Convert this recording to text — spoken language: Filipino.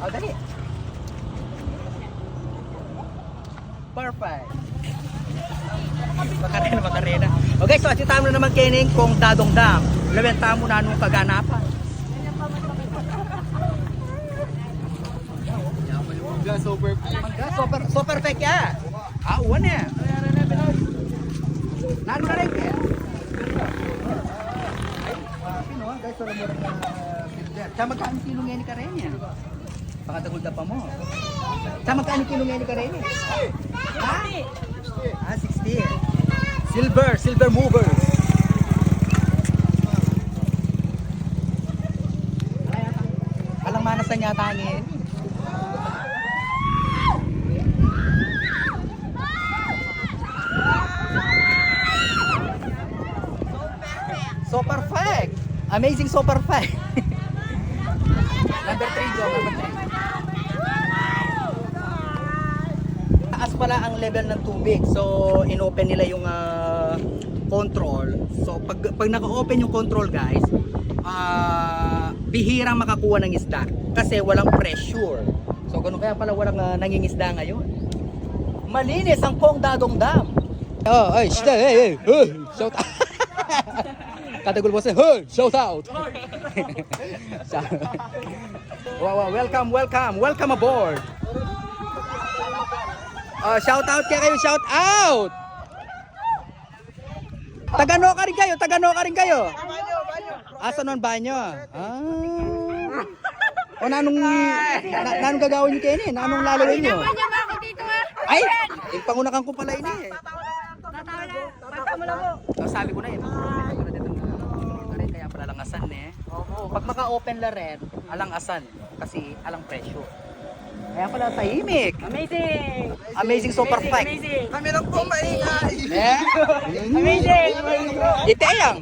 O, dali. Perfect. Makarena. Okay, so at tamo na naman kining kung dadong dam. Lawenta mo na nung kaganapan. Super fake ya. Uwan ya. Nano na rin kaya? Guys, wala mo rin na filter. Sa magkano kilo ngayon ka rin yan? Pakatagulda pa mo. Sa magkano kilo ngayon ka rin yan? Ha? 60. Silver movers. Alang manasan niya tangin. So perfect. Amazing, so perfect. Number 3, Joe. Number 3. Taas pala ang level ng tubig. So, inopen nila yung control. So, pag naka-open yung control, guys, bihirang makakuha ng isda. Kasi walang pressure. So, ganun kaya pala walang nangingisda ngayon. Malinis ang Kong Dadong Dam. Oh, ay, hey, shout out. Katagul boss, hey, shout out. Wow, welcome aboard. Shout out kayo, shout out. Tagano ka rin kayo. Asa non banyo? O nanong gagawin niyo kayo ni? Nanong lalawin niyo? Ay, pangunakan ko pala ini. Sabi ko na yun. Kaya pala langasan eh. Pag maka-open la red, alang asan. Kasi alang presyo. Kaya pala tahimik. Amazing, so perfect. Kami lang po maingay. Amazing. Iteyang.